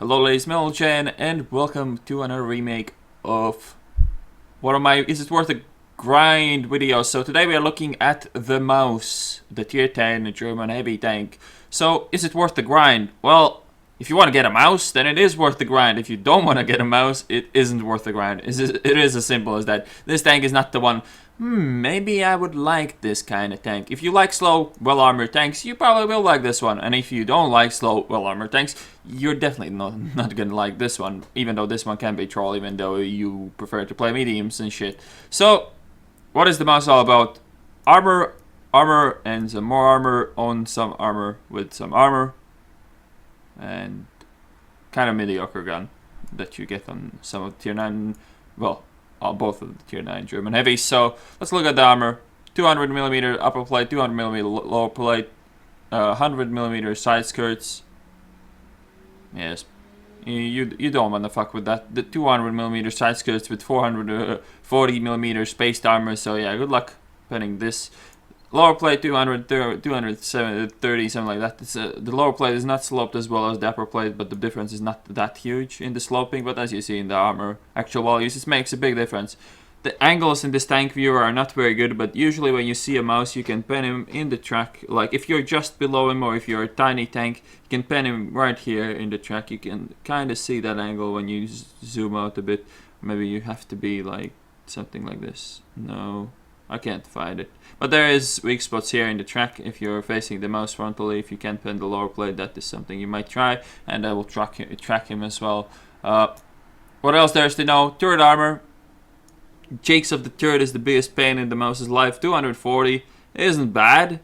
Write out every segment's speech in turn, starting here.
Hello ladies, Melchan, and welcome to another remake of one of my Is It Worth a Grind videos. So today we are looking at the Maus, the tier 10 German heavy tank. So is it worth the grind? Well, if you want to get a mouse, then it is worth the grind. If you don't want to get a mouse, it isn't worth the grind. It is as simple as that. This tank is not the one. Maybe I would like this kind of tank. If you like slow, well-armored tanks, you probably will like this one. And if you don't like slow, well-armored tanks, you're definitely not gonna like this one. Even though this one can be troll, even though you prefer to play mediums and shit. So, what is the mouse all about? Armor, and some more armor on some armor with some armor. And kind of mediocre gun that you get on some of the tier 9, well, both of the tier 9 German heavies. So let's look at the armor. 200mm upper plate, 200mm lower plate, 100mm side skirts. Yes, you don't want to fuck with that. The 200mm side skirts with 440mm spaced armor. So yeah, good luck penning this. Lower plate 230, something like that. The lower plate is not sloped as well as the upper plate, but the difference is not that huge in the sloping. But as you see in the armor actual values, it makes a big difference. The angles in this tank viewer are not very good, but usually when you see a mouse, you can pen him in the track. Like if you're just below him, or if you're a tiny tank, you can pen him right here in the track. You can kind of see that angle when you zoom out a bit. Maybe you have to be like something like this. No, I can't find it. But there is weak spots here in the track. If you're facing the mouse frontally, if you can't pen the lower plate, that is something you might try. And I will track him as well. What else there is to know? Turret armor. Jakes of the turret is the biggest pain in the mouse's life. 240 isn't bad.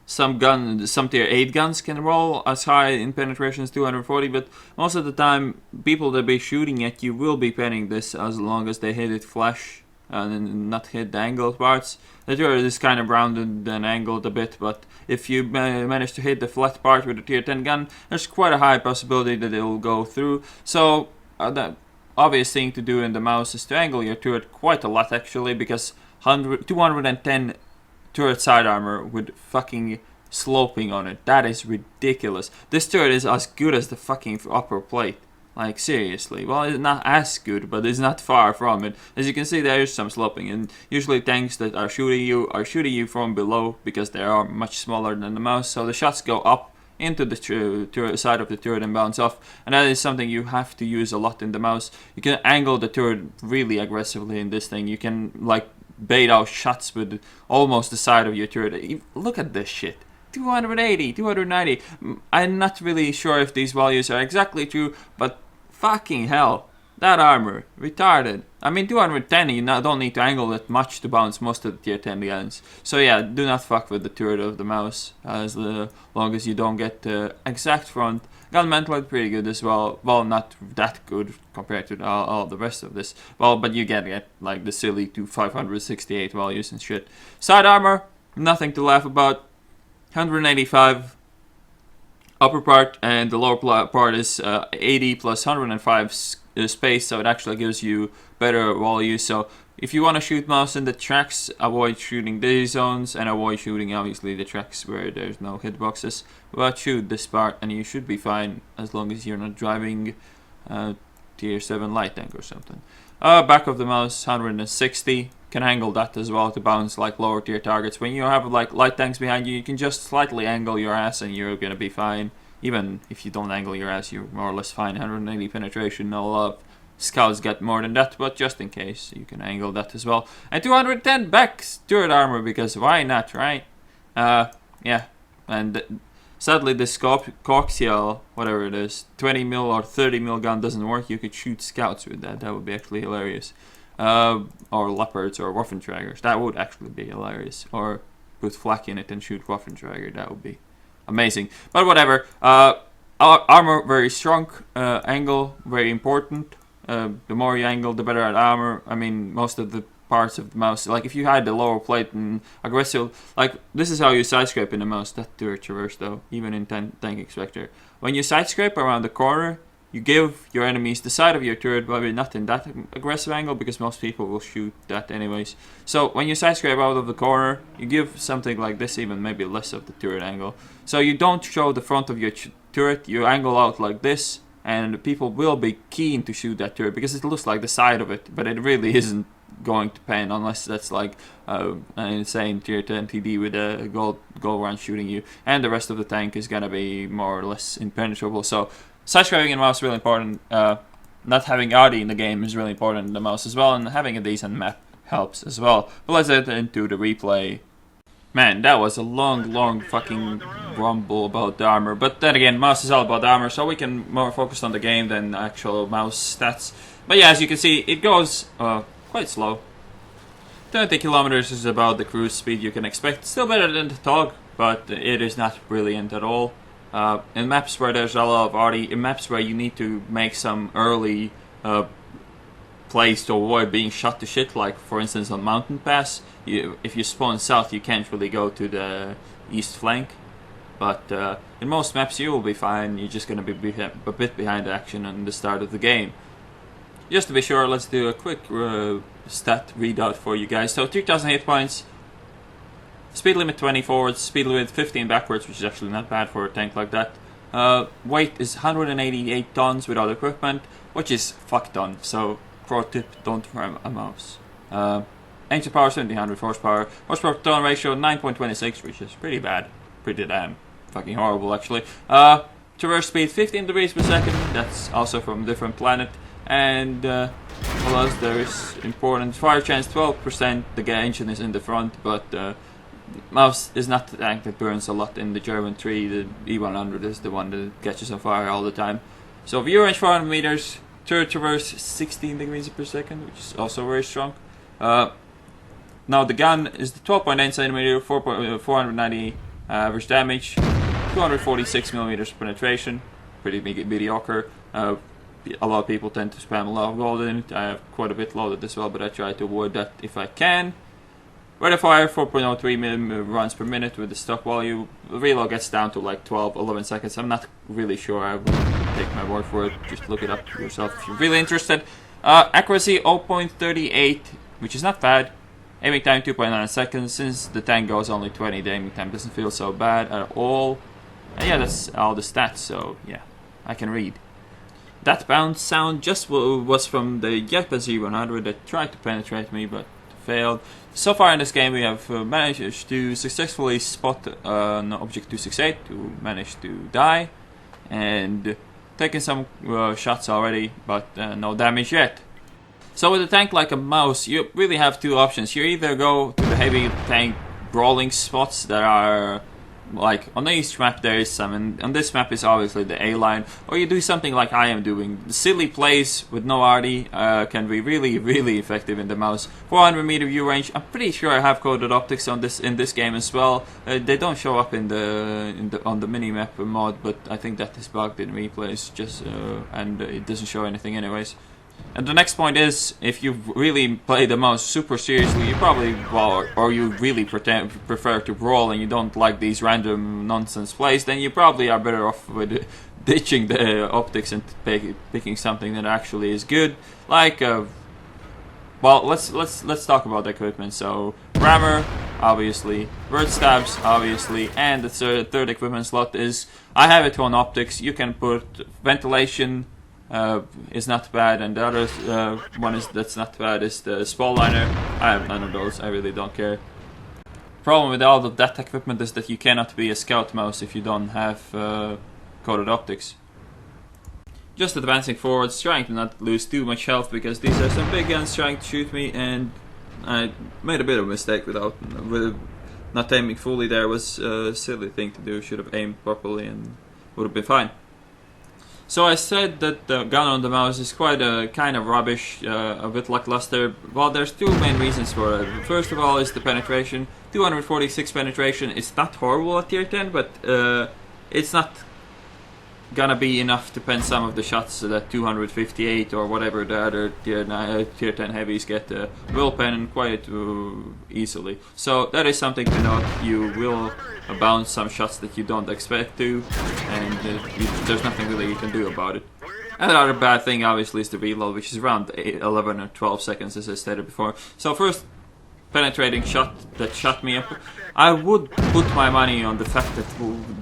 Some tier 8 guns can roll as high in penetration as 240, but most of the time, people that be shooting at you will be penning this as long as they hit it flush and not hit the angled parts. The turret is kind of rounded and angled a bit, but if you manage to hit the flat part with a tier 10 gun, there's quite a high possibility that it will go through. So the obvious thing to do in the mouse is to angle your turret quite a lot actually, because 210 turret side armor with fucking sloping on it. That is ridiculous. This turret is as good as the fucking upper plate. Like seriously. Well, it's not as good, but it's not far from it. As you can see, there is some sloping, and usually tanks that are shooting you from below because they are much smaller than the mouse. So the shots go up into the side of the turret and bounce off, and that is something you have to use a lot in the mouse. You can angle the turret really aggressively in this thing. You can like bait out shots with almost the side of your turret. Look at this shit. 280, 290. I'm not really sure if these values are exactly true, but fucking hell, that armor, retarded. I mean, 210, you don't need to angle it much to bounce most of the tier 10 guns. So yeah, do not fuck with the turret of the mouse, as long as you don't get the exact front. Gun mantle pretty good as well. Well, not that good compared to all the rest of this. Well, but you get like the silly 568 values and shit. Side armor, nothing to laugh about. 185 upper part, and the lower part is 80 plus 105 space, so it actually gives you better value. So if you want to shoot mouse in the tracks, avoid shooting these zones and avoid shooting obviously the tracks where there's no hitboxes, but shoot this part and you should be fine as long as you're not driving tier 7 light tank or something. Back of the mouse 160, can angle that as well to bounce like lower tier targets. When you have like light tanks behind you, you can just slightly angle your ass and you're gonna be fine. Even if you don't angle your ass, you're more or less fine. 180 penetration, no love. Scouts get more than that, but just in case, you can angle that as well. And 210 back turret armor, because why not, right? Yeah, and sadly this coaxial, whatever it is, 20mm or 30mm gun doesn't work. You could shoot scouts with that. That would be actually hilarious. Or leopards or Waffentraggers. That would actually be hilarious. Or put flak in it and shoot Waffentragger. That would be amazing. But whatever. Armor very strong. Angle very important. The more you angle, the better at armor. I mean, most of the parts of the mouse, like if you had the lower plate and aggressive, like this is how you side scrape in the mouse. That turret traverse though, even in Tank Expector. When you side scrape around the corner, you give your enemies the side of your turret, but not in that aggressive angle, because most people will shoot that anyways. So when you side scrape out of the corner, you give something like this, even maybe less of the turret angle. So you don't show the front of your turret, you angle out like this, and people will be keen to shoot that turret because it looks like the side of it, but it really isn't going to pen unless that's like an insane tier 10 TD with a gold run shooting you, and the rest of the tank is gonna be more or less impenetrable. So side-scraping in the mouse is really important. Not having Arty in the game is really important in the mouse as well, and having a decent map helps as well. But let's get into the replay. Man, that was a long fucking rumble about the armor. But then again, mouse is all about armor, so we can more focus on the game than actual mouse stats. But yeah, as you can see, it goes quite slow. 20 kilometers is about the cruise speed you can expect. Still better than the TOG, but it is not brilliant at all. In maps where there's a lot of Arty, in maps where you need to make some early plays to avoid being shot to shit, like for instance on Mountain Pass, if you spawn south you can't really go to the east flank, but in most maps you will be fine. You're just going to be a bit behind the action on the start of the game. Just to be sure, let's do a quick stat readout for you guys. So 3000 hit points, speed limit 20 forwards, speed limit 15 backwards, which is actually not bad for a tank like that. Weight is 188 tons without equipment, which is fuck ton, so pro tip, don't ram a mouse. Engine power 1700 horsepower. Horsepower to ton ratio 9.26, which is pretty bad. Pretty damn fucking horrible actually. Traverse speed 15 degrees per second, that's also from a different planet. And what else there is important? Fire chance 12%, the engine is in the front, but mouse is not the tank that burns a lot in the German 3. The E100 is the one that catches on fire all the time. So view range 400 meters. Turret traverse 16 degrees per second, which is also very strong. Now the gun is the 12.9 centimeter, 490 average damage, 246 millimeters penetration, pretty mediocre. A lot of people tend to spam a lot of gold in it. I have quite a bit loaded as well, but I try to avoid that if I can. Rate of fire 4.03 runs per minute with the stock value. The reload gets down to like 11 seconds. I'm not really sure. I will take my word for it. Just look it up yourself if you're really interested. Accuracy 0.38, which is not bad. Aiming time 2.9 seconds. Since the tank goes only 20, the aiming time doesn't feel so bad at all. And yeah, that's all the stats, so yeah, I can read. That bounce sound just was from the Japan Z100 that tried to penetrate me, but failed. So far in this game we have managed to successfully spot an object 268 who managed to die, and taken some shots already, but no damage yet. So with a tank like a mouse, you really have two options. You either go to the heavy tank brawling spots that are like on each map there is some, and on this map is obviously the A line, or you do something like I am doing. The silly plays with no Arty can be really effective in the mouse. 400 meter view range. I'm pretty sure I have coded optics on this in this game as well. They don't show up on the minimap mod, but I think that is bugged in replays, just and it doesn't show anything anyways. And the next point is, if you really play the mouse super seriously, you probably, well, or you really prefer to brawl and you don't like these random nonsense plays, then you probably are better off with ditching the optics and picking something that actually is good. Like, well, let's talk about the equipment. So, rammer, obviously, word stabs, obviously, and the third equipment slot is, I have it on optics. You can put ventilation. Is not bad, and the other one that's not bad is the spall liner. I have none of those. I really don't care. Problem with all of that equipment is that you cannot be a scout mouse if you don't have coded optics. Just advancing forwards, trying to not lose too much health because these are some big guns trying to shoot me, and I made a bit of a mistake with not aiming fully. There was a silly thing to do. Should have aimed properly and would have been fine. So I said that the gun on the mouse is quite kind of rubbish, a bit lackluster. Well, there's two main reasons for it. First of all is the penetration. 246 penetration is not horrible at tier 10, but it's not gonna be enough to pen some of the shots that 258 or whatever the other tier 10 heavies get will pen quite easily. So that is something to note. You will bounce some shots that you don't expect to, and there's nothing really you can do about it. And another bad thing obviously is the reload, which is around 11 or 12 seconds as I stated before. So first, penetrating shot that shot me up, I would put my money on the fact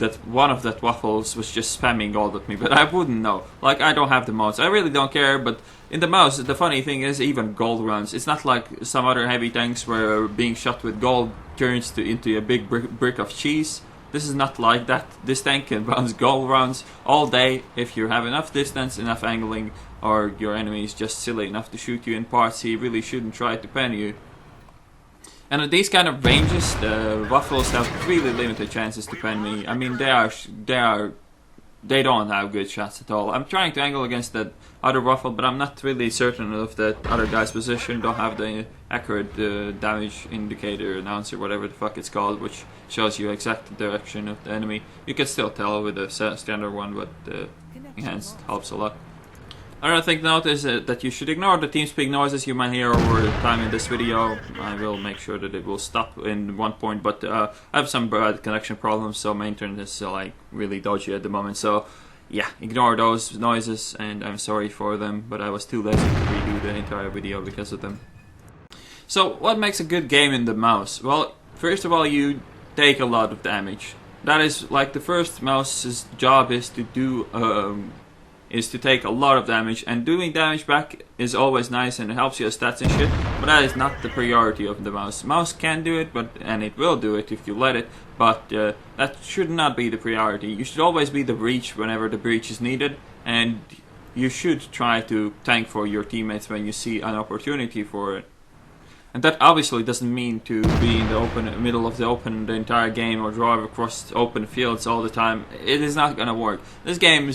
that one of that waffles was just spamming gold at me, but I wouldn't know. Like, I don't have the mods. I really don't care, but in the mouse, the funny thing is even gold runs. It's not like some other heavy tanks where being shot with gold turns into a big brick of cheese. This is not like that. This tank can bounce gold rounds all day if you have enough distance, enough angling, or your enemy is just silly enough to shoot you in parts. He really shouldn't try to pen you. And at these kind of ranges, the waffles have really limited chances to pen me. I mean, they don't have good shots at all. I'm trying to angle against that other waffle, but I'm not really certain of that other guy's position. Don't have the accurate damage indicator, announcer, whatever the fuck it's called, which shows you exact direction of the enemy. You can still tell with the standard one, but enhanced helps a lot. Another thing to note is that you should ignore the TeamSpeak noises you might hear over time in this video. I will make sure that it will stop in one point, but I have some bad connection problems, so my internet is like really dodgy at the moment. So yeah, ignore those noises, and I'm sorry for them, but I was too lazy to redo the entire video because of them. So what makes a good game in the mouse? Well, first of all, you take a lot of damage. That is like the first mouse's job is to do is to take a lot of damage, and doing damage back is always nice and it helps your stats and shit, but that is not the priority of the mouse. Mouse can do it, and it will do it if you let it, but that should not be the priority. You should always be the breach whenever the breach is needed, and you should try to tank for your teammates when you see an opportunity for it. And that obviously doesn't mean to be in the middle of the open the entire game or drive across open fields all the time. It is not gonna work. This game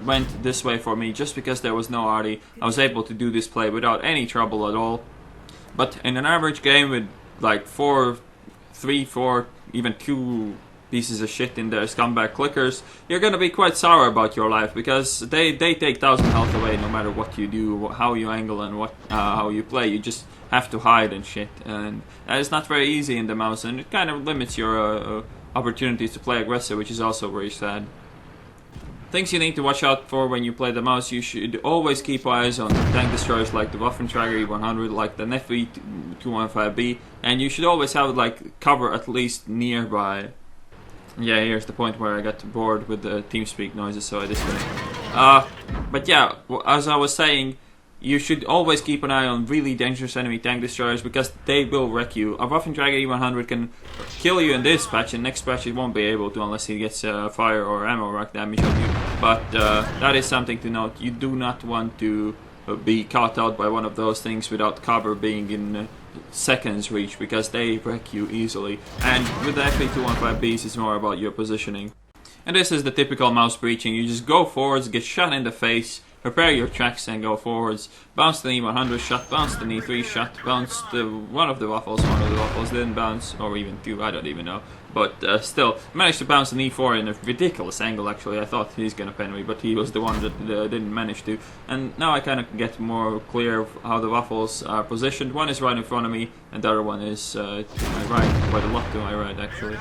went this way for me just because there was no RD. I was able to do this play without any trouble at all. But in an average game with like 3, 4, even 2 pieces of shit in their scumbag clickers, you're gonna be quite sour about your life because they take 1000 health away no matter what you do, how you angle, and how you play. You just have to hide and shit, and that is not very easy in the mouse, and it kind of limits your opportunities to play aggressive, which is also very sad. Things you need to watch out for when you play the mouse: you should always keep eyes on tank destroyers like the Waffentrager E100, like the Nefvi 215B, and you should always have like cover at least nearby. Yeah, here's the point where I got bored with the TeamSpeak noises, so I disconnected. But yeah, as I was saying, you should always keep an eye on really dangerous enemy tank destroyers because they will wreck you. A Waffentrager E100 can kill you in this patch, and next patch it won't be able to unless he gets fire or ammo rack damage on you. But that is something to note. You do not want to be caught out by one of those things without cover being in seconds reach because they wreck you easily. And with the FE215Bs, it's more about your positioning. And this is the typical mouse breaching. You just go forwards, get shot in the face, prepare your tracks and go forwards, bounce the E100 shot, bounce the E3 shot, bounce one of the waffles didn't bounce, or even 2, I don't even know. But still, managed to bounce an E4 in a ridiculous angle actually. I thought he's gonna pen me, but he was the one that didn't manage to. And now I kind of get more clear of how the waffles are positioned. One is right in front of me, and the other one is to my right, quite a lot to my right actually.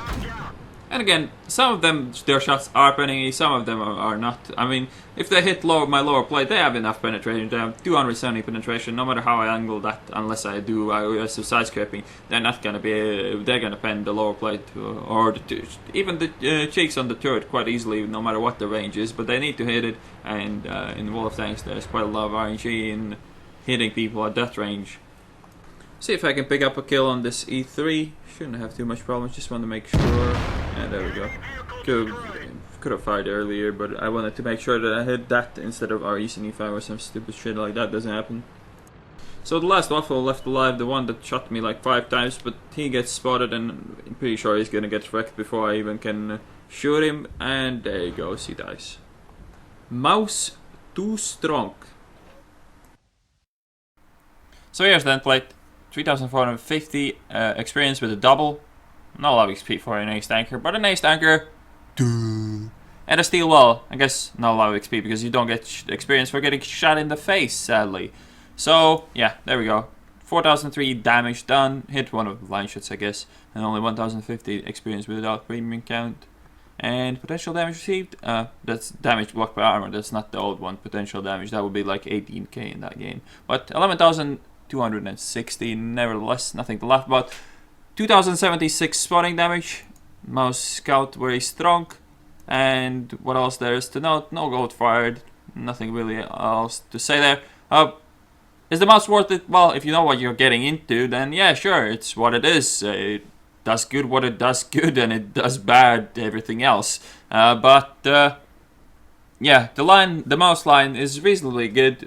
And again, some of them, their shots are penning me, some of them are not. I mean, if they hit my lower plate, they have enough penetration. They have 270 penetration, no matter how I angle that, unless I do aggressive side scraping. They're not gonna be, they're gonna pen the lower plate, or even the cheeks on the turret quite easily, no matter what the range is. But they need to hit it, and in Wall of Tanks there's quite a lot of RNG in hitting people at that range. See if I can pick up a kill on this E3. Shouldn't have too much problems, just want to make sure. Yeah, there we go. Could have fired earlier, but I wanted to make sure that I hit that instead of using E5 or some stupid shit like that doesn't happen. So the last waffle left alive, the one that shot me like 5 times, but he gets spotted and I'm pretty sure he's gonna get wrecked before I even can shoot him, and there he goes, he dies. Mouse too strong. So here's the end plate. 3450 experience with a double. Not a lot of XP for an ace tanker, but an ace tanker. And a steel wall. I guess not a lot of XP because you don't get experience for getting shot in the face, sadly. So yeah, there we go. 4003 damage done. Hit one of the line shots, I guess, and only 1050 experience without premium count. And potential damage received. That's damage blocked by armor. That's not the old one. Potential damage, that would be like 18k in that game. But 11,000 260, nevertheless, nothing to laugh about. 2076 spotting damage. Mouse scout very strong. And what else there is to note? No gold fired. Nothing really else to say there. Is the mouse worth it? Well, if you know what you're getting into, then yeah, sure, it's what it is. It does good what it does good, and it does bad everything else. Yeah, the mouse line is reasonably good.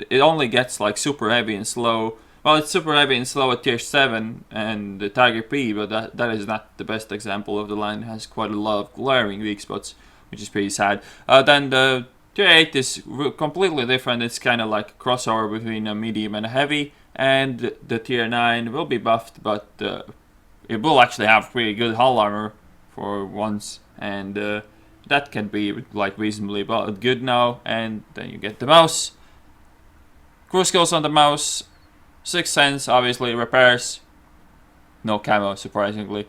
It only gets like super heavy and slow. Well, it's super heavy and slow at tier 7 and the Tiger P, but that is not the best example of the line. It has quite a lot of glaring weak spots, which is pretty sad. Then the Tier 8 is completely different. It's kind of like a crossover between a medium and a heavy, and the Tier 9 will be buffed, but it will actually have pretty good hull armor for once, and that can be like reasonably good now. And then you get the mouse. Crew skills on the mouse. 6th Sense, obviously, repairs. No camo, surprisingly.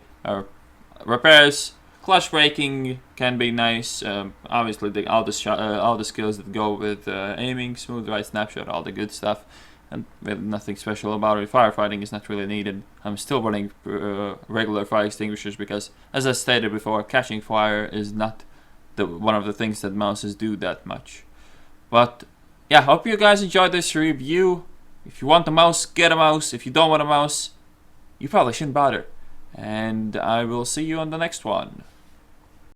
Repairs. Clutch braking can be nice. Obviously, all the skills that go with aiming, smooth right snapshot, all the good stuff. And nothing special about it. Firefighting is not really needed. I'm still running regular fire extinguishers because, as I stated before, catching fire is not one of the things that mouses do that much. But yeah, hope you guys enjoyed this review. If you want a mouse, get a mouse. If you don't want a mouse, you probably shouldn't bother. And I will see you on the next one.